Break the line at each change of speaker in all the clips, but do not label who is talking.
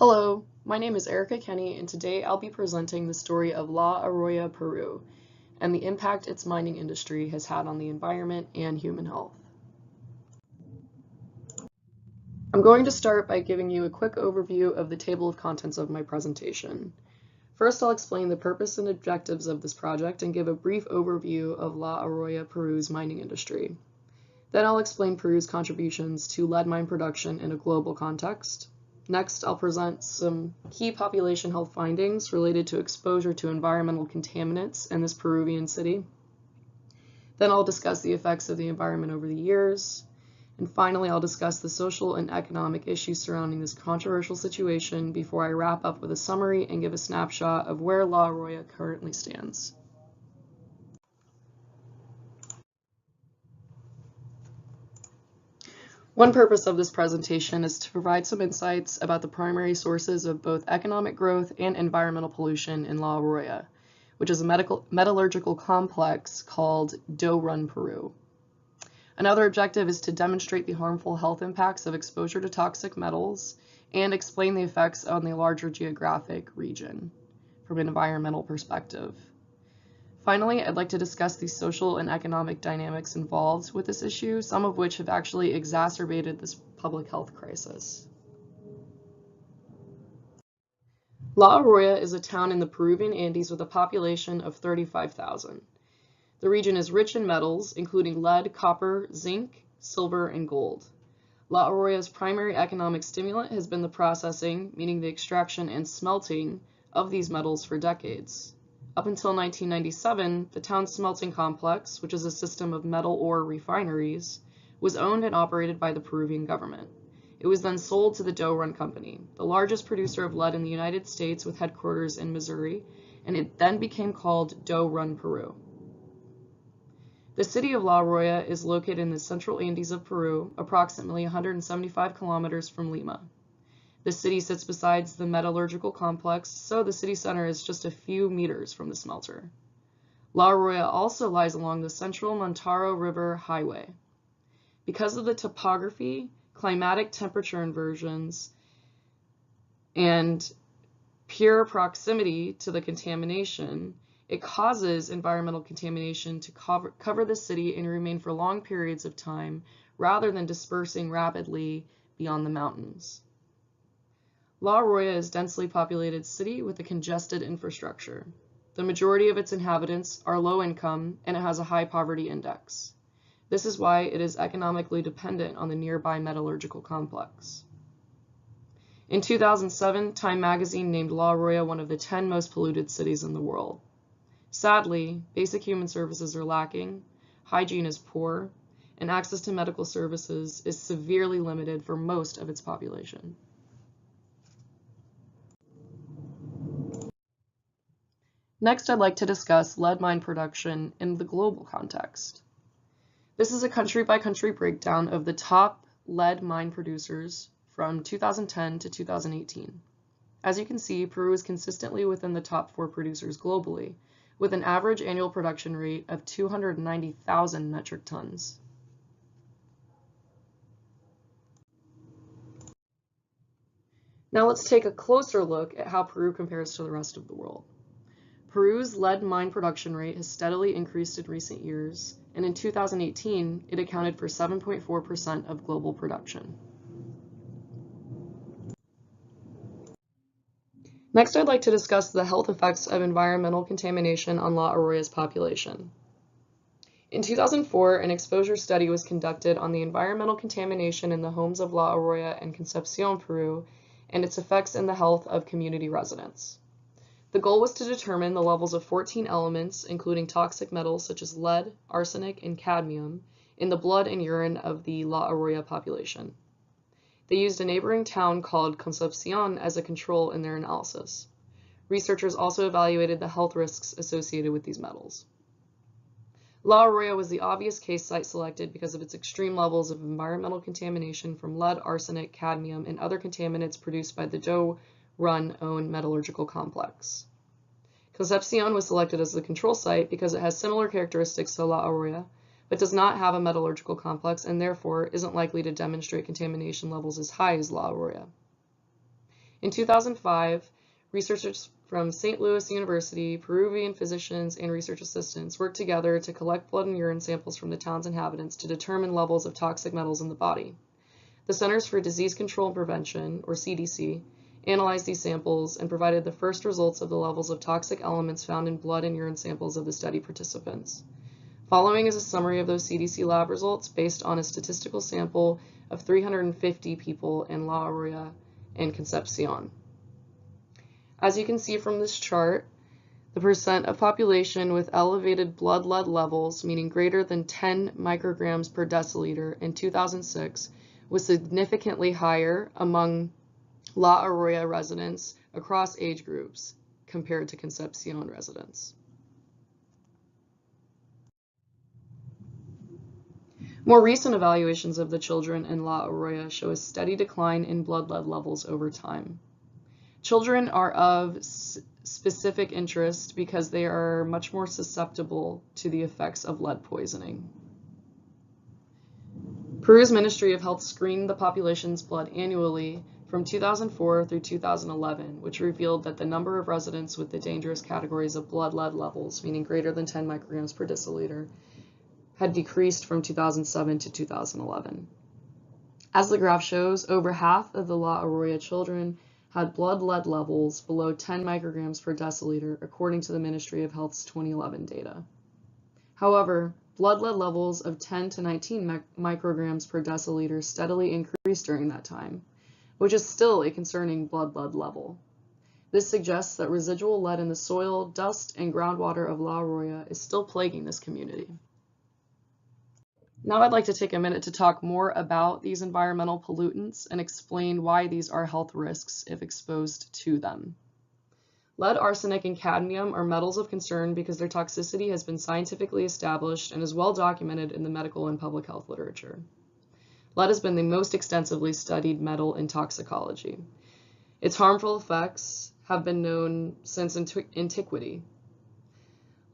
Hello, my name is Erica Kenny, and today I'll be presenting the story of La Oroya, Peru, and the impact its mining industry has had on the environment and human health. I'm going to start by giving you a quick overview of the table of contents of my presentation. First, I'll explain the purpose and objectives of this project and give a brief overview of La Oroya, Peru's mining industry. Then I'll explain Peru's contributions to lead mine production in a global context. Next, I'll present some key population health findings related to exposure to environmental contaminants in this Peruvian city. Then I'll discuss the effects of the environment over the years. And finally, I'll discuss the social and economic issues surrounding this controversial situation before I wrap up with a summary and give a snapshot of where La Oroya currently stands. One purpose of this presentation is to provide some insights about the primary sources of both economic growth and environmental pollution in La Oroya, which is a metallurgical complex called Doe Run, Peru. Another objective is to demonstrate the harmful health impacts of exposure to toxic metals and explain the effects on the larger geographic region from an environmental perspective. Finally, I'd like to discuss the social and economic dynamics involved with this issue, some of which have actually exacerbated this public health crisis. La Oroya is a town in the Peruvian Andes with a population of 35,000. The region is rich in metals, including lead, copper, zinc, silver, and gold. La Oroya's primary economic stimulant has been the processing, meaning the extraction and smelting, of these metals for decades. Up until 1997, the town's smelting complex, which is a system of metal ore refineries, was owned and operated by the Peruvian government. It was then sold to the Doe Run Company, the largest producer of lead in the United States with headquarters in Missouri, and it then became called Doe Run, Peru. The city of La Oroya is located in the central Andes of Peru, approximately 175 kilometers from Lima. The city sits beside the metallurgical complex, so the city center is just a few meters from the smelter. La Oroya also lies along the central Montaro River Highway. Because of the topography, climatic temperature inversions, and pure proximity to the contamination, it causes environmental contamination to cover the city and remain for long periods of time, rather than dispersing rapidly beyond the mountains. La Oroya is a densely populated city with a congested infrastructure. The majority of its inhabitants are low income, and it has a high poverty index. This is why it is economically dependent on the nearby metallurgical complex. In 2007, Time magazine named La Oroya one of the 10 most polluted cities in the world. Sadly, basic human services are lacking, hygiene is poor, and access to medical services is severely limited for most of its population. Next, I'd like to discuss lead mine production in the global context. This is a country-by-country breakdown of the top lead mine producers from 2010 to 2018. As you can see, Peru is consistently within the top 4 producers globally, with an average annual production rate of 290,000 metric tons. Now let's take a closer look at how Peru compares to the rest of the world. Peru's lead mine production rate has steadily increased in recent years, and in 2018, it accounted for 7.4% of global production. Next, I'd like to discuss the health effects of environmental contamination on La Oroya's population. In 2004, an exposure study was conducted on the environmental contamination in the homes of La Oroya and Concepcion, Peru, and its effects in the health of community residents. The goal was to determine the levels of 14 elements, including toxic metals such as lead, arsenic, and cadmium, in the blood and urine of the La Oroya population. They used a neighboring town called Concepcion as a control in their analysis. Researchers also evaluated the health risks associated with these metals. La Oroya was the obvious case site selected because of its extreme levels of environmental contamination from lead, arsenic, cadmium, and other contaminants produced by the Doe Run-owned metallurgical complex. Concepcion was selected as the control site because it has similar characteristics to La Oroya, but does not have a metallurgical complex and therefore isn't likely to demonstrate contamination levels as high as La Oroya. In 2005, researchers from St. Louis University, Peruvian physicians, and research assistants worked together to collect blood and urine samples from the town's inhabitants to determine levels of toxic metals in the body. The Centers for Disease Control and Prevention, or CDC, analyzed these samples and provided the first results of the levels of toxic elements found in blood and urine samples of the study participants. Following is a summary of those CDC lab results based on a statistical sample of 350 people in La Oroya and Concepcion. As you can see from this chart, the percent of population with elevated blood lead levels, meaning greater than 10 micrograms per deciliter in 2006, was significantly higher among La Oroya residents across age groups compared to Concepcion residents. More recent evaluations of the children in La Oroya show a steady decline in blood lead levels over time. Children are of specific interest because they are much more susceptible to the effects of lead poisoning. Peru's Ministry of Health screened the population's blood annually from 2004 through 2011, which revealed that the number of residents with the dangerous categories of blood lead levels, meaning greater than 10 micrograms per deciliter, had decreased from 2007 to 2011. As the graph shows, over half of the La Oroya children had blood lead levels below 10 micrograms per deciliter, according to the Ministry of Health's 2011 data. However, blood lead levels of 10 to 19 micrograms per deciliter steadily increased during that time, which is still a concerning blood lead level. This suggests that residual lead in the soil, dust, and groundwater of La Oroya is still plaguing this community. Now I'd like to take a minute to talk more about these environmental pollutants and explain why these are health risks if exposed to them. Lead, arsenic, and cadmium are metals of concern because their toxicity has been scientifically established and is well documented in the medical and public health literature. Lead has been the most extensively studied metal in toxicology. Its harmful effects have been known since antiquity.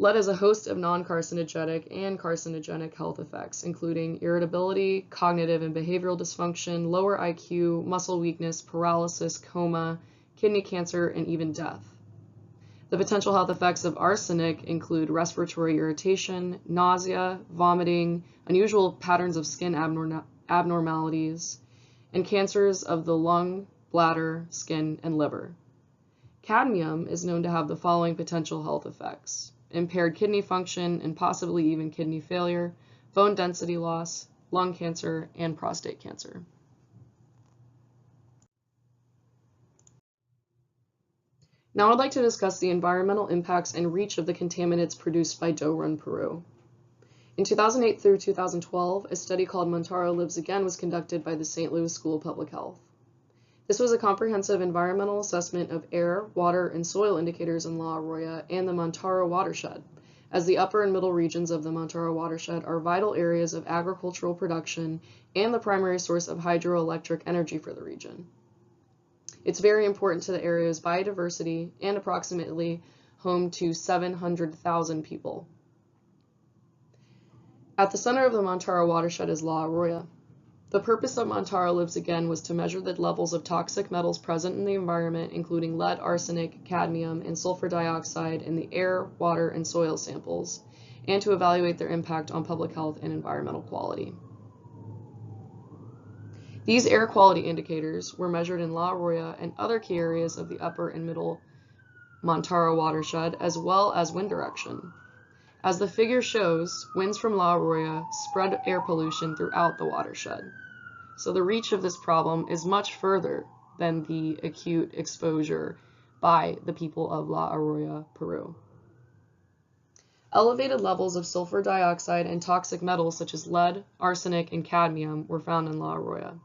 Lead has a host of non-carcinogenic and carcinogenic health effects, including irritability, cognitive and behavioral dysfunction, lower IQ, muscle weakness, paralysis, coma, kidney cancer, and even death. The potential health effects of arsenic include respiratory irritation, nausea, vomiting, unusual patterns of skin abnormalities, and cancers of the lung, bladder, skin, and liver. Cadmium is known to have the following potential health effects: impaired kidney function and possibly even kidney failure, bone density loss, lung cancer, and prostate cancer. Now I'd like to discuss the environmental impacts and reach of the contaminants produced by Doe Run, Peru. In 2008 through 2012, a study called Montaro Lives Again was conducted by the St. Louis School of Public Health. This was a comprehensive environmental assessment of air, water, and soil indicators in La Oroya and the Montaro watershed, as the upper and middle regions of the Montaro watershed are vital areas of agricultural production and the primary source of hydroelectric energy for the region. It's very important to the area's biodiversity and approximately home to 700,000 people. At the center of the Montaro watershed is La Oroya. The purpose of Montaro Lives Again was to measure the levels of toxic metals present in the environment, including lead, arsenic, cadmium, and sulfur dioxide in the air, water, and soil samples, and to evaluate their impact on public health and environmental quality. These air quality indicators were measured in La Oroya and other key areas of the upper and middle Montaro watershed, as well as wind direction. As the figure shows, winds from La Oroya spread air pollution throughout the watershed. So the reach of this problem is much further than the acute exposure by the people of La Oroya, Peru. Elevated levels of sulfur dioxide and toxic metals such as lead, arsenic, and cadmium were found in La Oroya.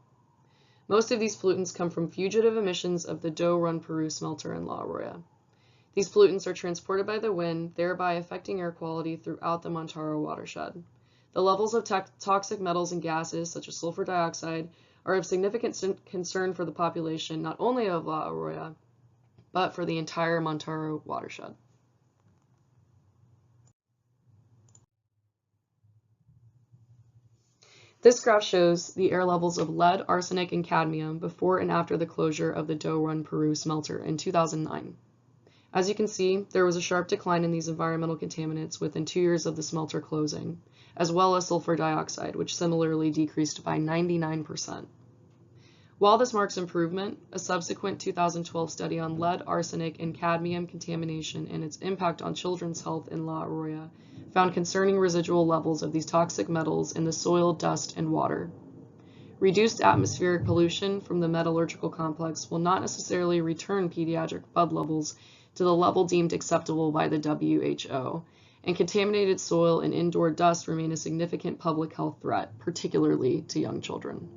Most of these pollutants come from fugitive emissions of the Doe Run, Peru smelter in La Oroya. These pollutants are transported by the wind, thereby affecting air quality throughout the Montaro watershed. The levels of toxic metals and gases, such as sulfur dioxide, are of significant concern for the population not only of La Oroya, but for the entire Montaro watershed. This graph shows the air levels of lead, arsenic, and cadmium before and after the closure of the Doe Run, Peru smelter in 2009. As you can see, there was a sharp decline in these environmental contaminants within 2 years of the smelter closing, as well as sulfur dioxide, which similarly decreased by 99%. While this marks improvement, a subsequent 2012 study on lead, arsenic, and cadmium contamination and its impact on children's health in La Oroya found concerning residual levels of these toxic metals in the soil, dust, and water. Reduced atmospheric pollution from the metallurgical complex will not necessarily return pediatric blood levels to the level deemed acceptable by the WHO, and contaminated soil and indoor dust remain a significant public health threat, particularly to young children.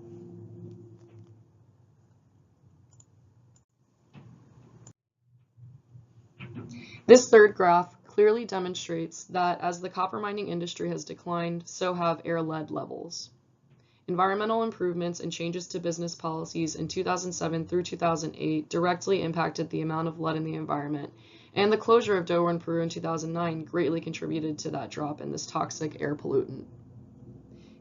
This third graph clearly demonstrates that as the copper mining industry has declined, so have air lead levels. Environmental improvements and changes to business policies in 2007 through 2008 directly impacted the amount of lead in the environment, and the closure of Doe Run, Peru in 2009 greatly contributed to that drop in this toxic air pollutant.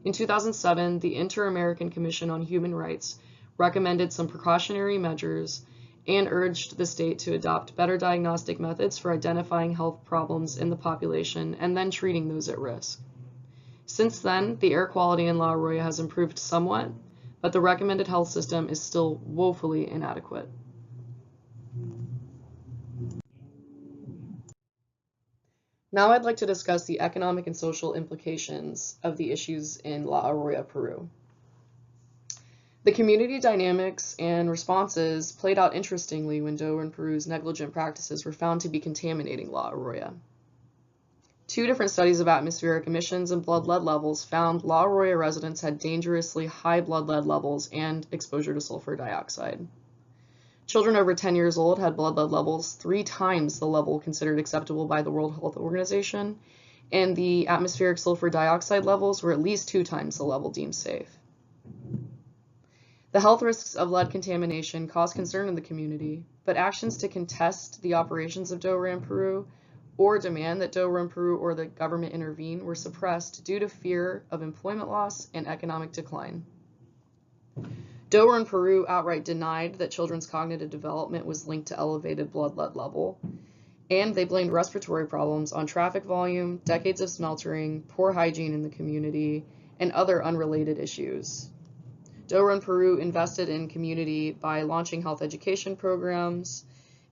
In 2007, the Inter-American Commission on Human Rights recommended some precautionary measures and urged the state to adopt better diagnostic methods for identifying health problems in the population and then treating those at risk. Since then, the air quality in La Oroya has improved somewhat, but the recommended health system is still woefully inadequate. Now I'd like to discuss the economic and social implications of the issues in La Oroya, Peru. The community dynamics and responses played out interestingly when Doe Run, Peru's negligent practices were found to be contaminating La Oroya. 2 different studies of atmospheric emissions and blood lead levels found La Oroya residents had dangerously high blood lead levels and exposure to sulfur dioxide. Children over 10 years old had blood lead levels 3 times the level considered acceptable by the World Health Organization, and the atmospheric sulfur dioxide levels were at least 2 times the level deemed safe. The health risks of lead contamination cause concern in the community, but actions to contest the operations of Doe Run, Peru or demand that Doe Run, Peru or the government intervene were suppressed due to fear of employment loss and economic decline. Doe Run, Peru outright denied that children's cognitive development was linked to elevated blood lead level, and they blamed respiratory problems on traffic volume, decades of smeltering, poor hygiene in the community, and other unrelated issues. Doe Run, Peru invested in community by launching health education programs,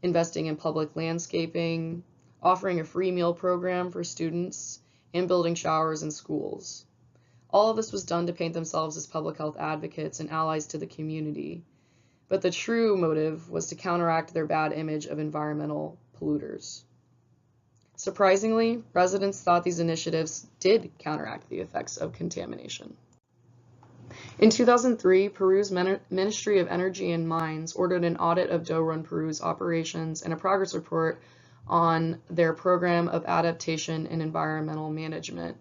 investing in public landscaping, offering a free meal program for students, and building showers in schools. All of this was done to paint themselves as public health advocates and allies to the community, but the true motive was to counteract their bad image of environmental polluters. Surprisingly, residents thought these initiatives did counteract the effects of contamination. In 2003, Peru's Ministry of Energy and Mines ordered an audit of Doe Run, Peru's operations and a progress report on their program of adaptation and environmental management,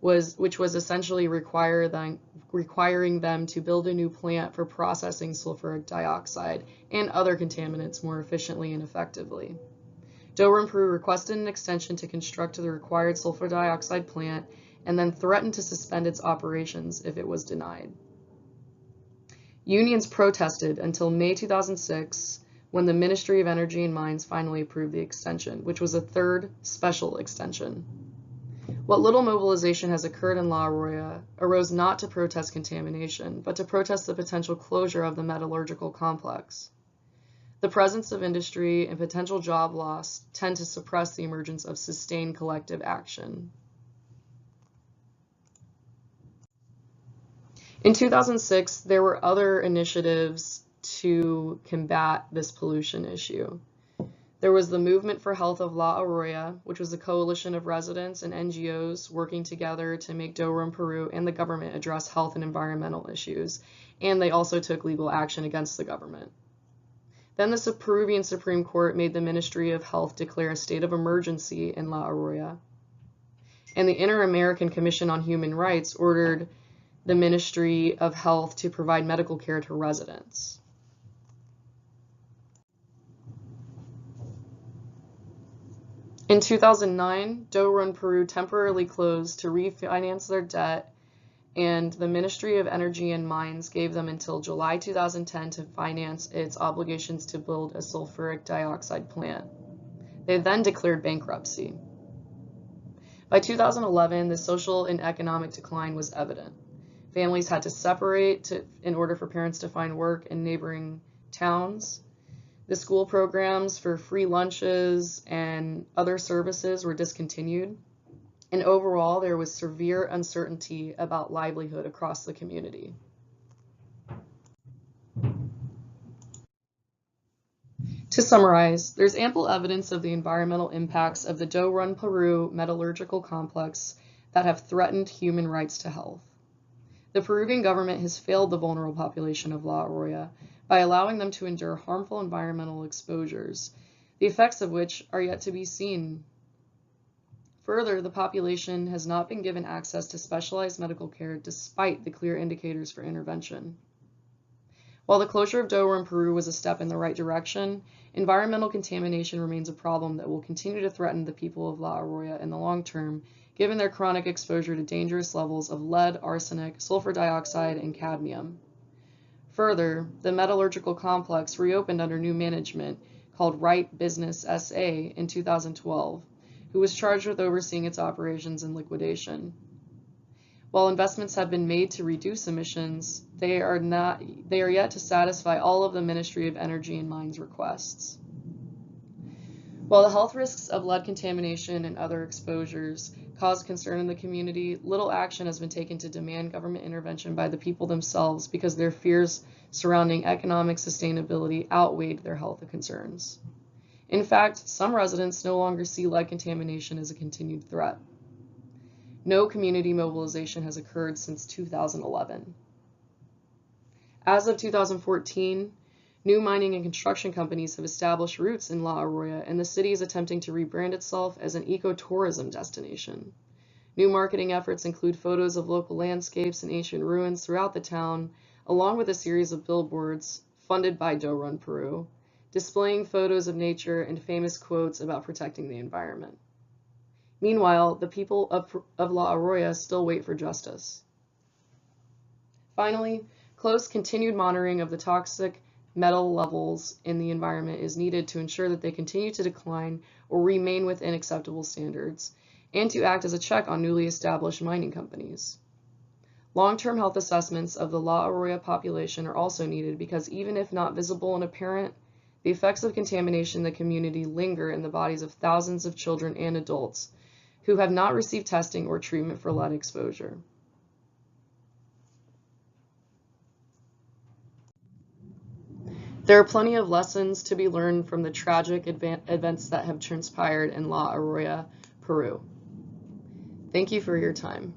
which was essentially requiring them to build a new plant for processing sulfuric dioxide and other contaminants more efficiently and effectively. Doe Run, Peru requested an extension to construct the required sulfur dioxide plant and then threatened to suspend its operations if it was denied. Unions protested until May 2006, when the Ministry of Energy and Mines finally approved the extension, which was a 3rd special extension. What little mobilization has occurred in La Oroya arose not to protest contamination, but to protest the potential closure of the metallurgical complex. The presence of industry and potential job loss tend to suppress the emergence of sustained collective action. In 2006, there were other initiatives to combat this pollution issue. There was the Movement for Health of La Oroya, which was a coalition of residents and NGOs working together to make Doe Run, Peru and the government address health and environmental issues, and they also took legal action against the government. Then the Peruvian Supreme Court made the Ministry of Health declare a state of emergency in La Oroya, and the Inter-American Commission on Human Rights ordered the Ministry of Health to provide medical care to residents. In 2009, Doe Run, Peru temporarily closed to refinance their debt and the Ministry of Energy and Mines gave them until July 2010 to finance its obligations to build a sulfuric dioxide plant. They then declared bankruptcy. By 2011, the social and economic decline was evident. Families had to separate in order for parents to find work in neighboring towns. The school programs for free lunches and other services were discontinued. And overall, there was severe uncertainty about livelihood across the community. To summarize, there's ample evidence of the environmental impacts of the Do Run Peru metallurgical complex that have threatened human rights to health. The Peruvian government has failed the vulnerable population of La Oroya by allowing them to endure harmful environmental exposures, the effects of which are yet to be seen. Further, the population has not been given access to specialized medical care despite the clear indicators for intervention. While the closure of Do Run Peru was a step in the right direction, environmental contamination remains a problem that will continue to threaten the people of La Oroya in the long term, given their chronic exposure to dangerous levels of lead, arsenic, sulfur dioxide, and cadmium. Further, the metallurgical complex reopened under new management called Right Business SA in 2012, who was charged with overseeing its operations and liquidation. While investments have been made to reduce emissions, they are yet to satisfy all of the Ministry of Energy and Mines requests. While the health risks of lead contamination and other exposures cause concern in the community, little action has been taken to demand government intervention by the people themselves because their fears surrounding economic sustainability outweighed their health concerns. In fact, some residents no longer see lead contamination as a continued threat. No community mobilization has occurred since 2011. As of 2014, new mining and construction companies have established roots in La Oroya, and the city is attempting to rebrand itself as an ecotourism destination. New marketing efforts include photos of local landscapes and ancient ruins throughout the town, along with a series of billboards funded by Do Run Peru, displaying photos of nature and famous quotes about protecting the environment. Meanwhile, the people of La Oroya still wait for justice. Finally, close continued monitoring of the toxic metal levels in the environment is needed to ensure that they continue to decline or remain within acceptable standards, and to act as a check on newly established mining companies. Long-term health assessments of the La Oroya population are also needed because even if not visible and apparent, the effects of contamination in the community linger in the bodies of thousands of children and adults who have not received testing or treatment for lead exposure. There are plenty of lessons to be learned from the tragic events that have transpired in La Oroya, Peru. Thank you for your time.